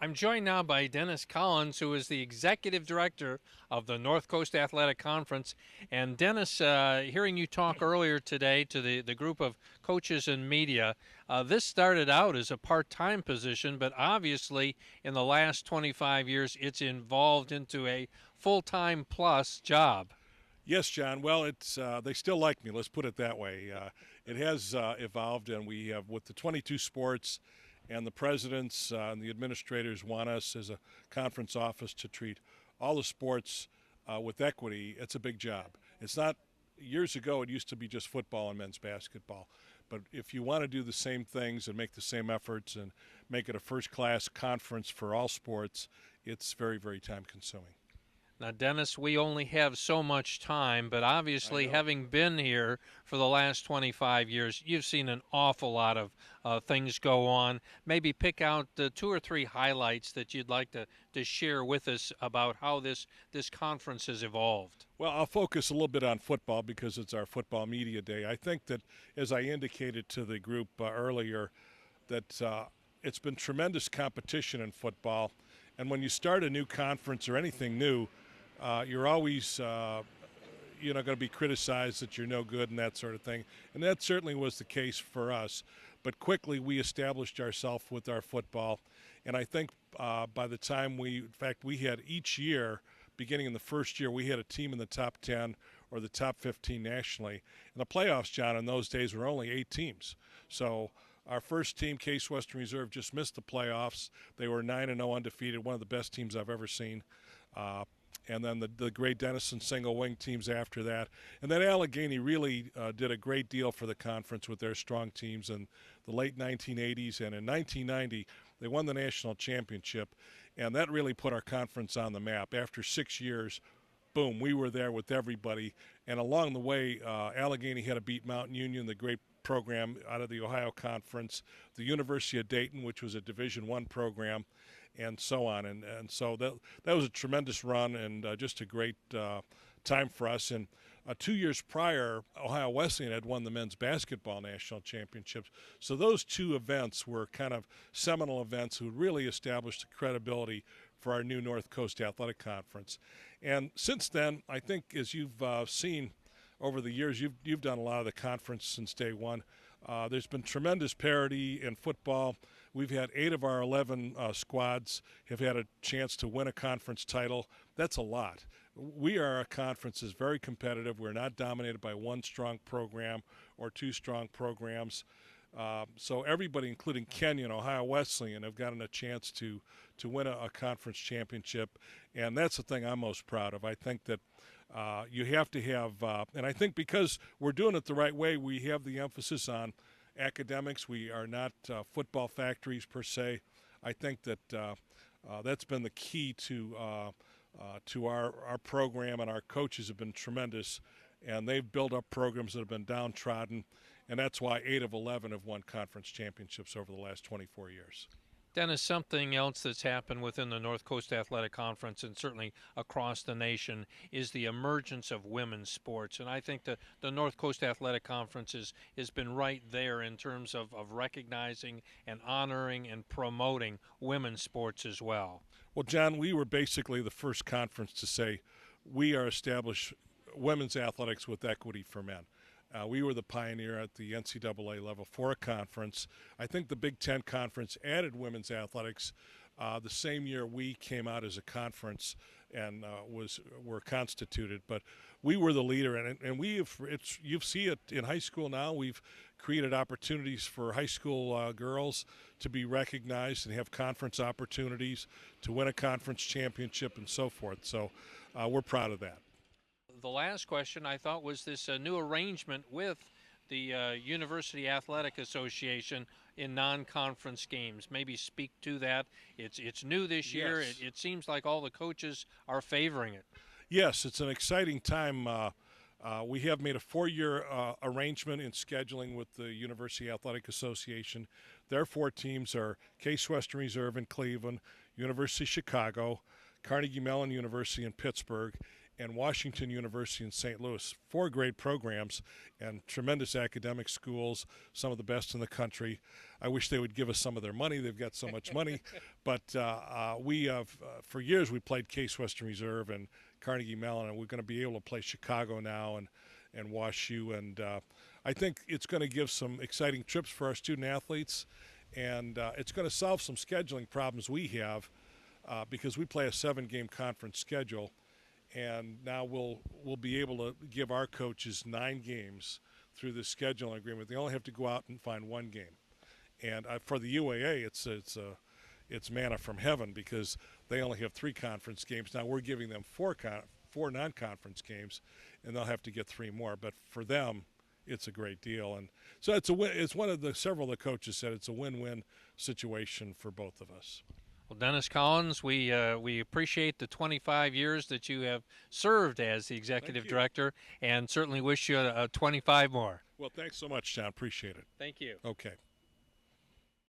I'm joined now by Dennis Collins, who is the executive director of the North Coast Athletic Conference. And Dennis, hearing you talk earlier today to the group of coaches and media, this started out as a part-time position, but obviously in the last 25 years, it's evolved into a full-time plus job. Yes, John. Well, it's they still like me. Let's put it that way. It has evolved, and we have with the 22 sports, and the presidents and the administrators want us as a conference office to treat all the sports with equity. It's a big job. It's not. Years ago, it used to be just football and men's basketball. But if you want to do the same things and make the same efforts and make it a first-class conference for all sports, it's very, very time-consuming. Now, Dennis, we only have so much time, but I obviously, know. having been here for the last 25 years, you've seen an awful lot of things go on. Maybe pick out two or three highlights that you'd like to share with us about how this conference has evolved. Well, I'll focus a little bit on football because it's our football media day. I think that, as I indicated to the group earlier, that it's been tremendous competition in football. And when you start a new conference or anything new, you're always going to be criticized that you're no good and that sort of thing. And that certainly was the case for us. But quickly we established ourselves with our football. And I think by the time in fact, we had each year, beginning in the first year, we had a team in the top 10 or the top 15 nationally. And the playoffs, John, in those days were only 8 teams. So our first team, Case Western Reserve, just missed the playoffs. They were 9-0 undefeated, one of the best teams I've ever seen. And then the great Denison single wing teams after that. And then Allegheny really did a great deal for the conference with their strong teams in the late 1980s. And in 1990, they won the national championship. And that really put our conference on the map. After 6 years, boom, we were there with everybody. And along the way, Allegheny had to beat Mountain Union, the great program out of the Ohio Conference, the University of Dayton, which was a Division I program, and so on. And so that was a tremendous run and just a great time for us. And 2 years prior, Ohio Wesleyan had won the men's basketball national championships. So those two events were kind of seminal events who really established the credibility for our new North Coast Athletic Conference. And since then, I think as you've seen over the years, you've done a lot of the conference since day one. There's been tremendous parity in football. We've had 8 of our 11 squads have had a chance to win a conference title. That's a lot. We are a conference that's very competitive. We're not dominated by one strong program or two strong programs. So everybody, including Kenyon, Ohio Wesleyan, have gotten a chance to win a conference championship, and that's the thing I'm most proud of. I think that you have to have, and I think because we're doing it the right way, we have the emphasis on academics. We are not football factories per se. I think that that's been the key to our program, and our coaches have been tremendous, and they've built up programs that have been downtrodden, and that's why 8 of 11 have won conference championships over the last 24 years. Dennis, something else that's happened within the North Coast Athletic Conference and certainly across the nation is the emergence of women's sports. And I think that the North Coast Athletic Conference has been right there in terms of recognizing and honoring and promoting women's sports as well. Well, John, we were basically the first conference to say we are established women's athletics with equity for men. We were the pioneer at the NCAA level for a conference. I think the Big Ten Conference added women's athletics the same year we came out as a conference and were constituted. But we were the leader, and you see it in high school now. We've created opportunities for high school girls to be recognized and have conference opportunities to win a conference championship and so forth. So we're proud of that. The last question I thought was this new arrangement with the University Athletic Association in non-conference games. Maybe speak to that. It's new this year. Yes. It seems like all the coaches are favoring it. Yes, it's an exciting time. We have made a 4-year arrangement in scheduling with the University Athletic Association. Their 4 teams are Case Western Reserve in Cleveland, University of Chicago, Carnegie Mellon University in Pittsburgh, and Washington University in St. Louis. 4 great programs and tremendous academic schools, some of the best in the country. I wish they would give us some of their money. They've got so much money. But we have, for years, we played Case Western Reserve and Carnegie Mellon, and we're going to be able to play Chicago now and Wash U. And I think it's going to give some exciting trips for our student athletes, and it's going to solve some scheduling problems we have because we play a 7-game conference schedule. And now we'll be able to give our coaches 9 games through the scheduling agreement. They only have to go out and find 1 game. And for the UAA, it's manna from heaven because they only have 3 conference games. Now we're giving them 4 non-conference games, and they'll have to get 3 more. But for them, it's a great deal. And so it's one of the several of the coaches said it's a win-win situation for both of us. Well, Dennis Collins, we appreciate the 25 years that you have served as the executive director, and certainly wish you 25 more. Well, thanks so much, John. Appreciate it. Thank you. Okay.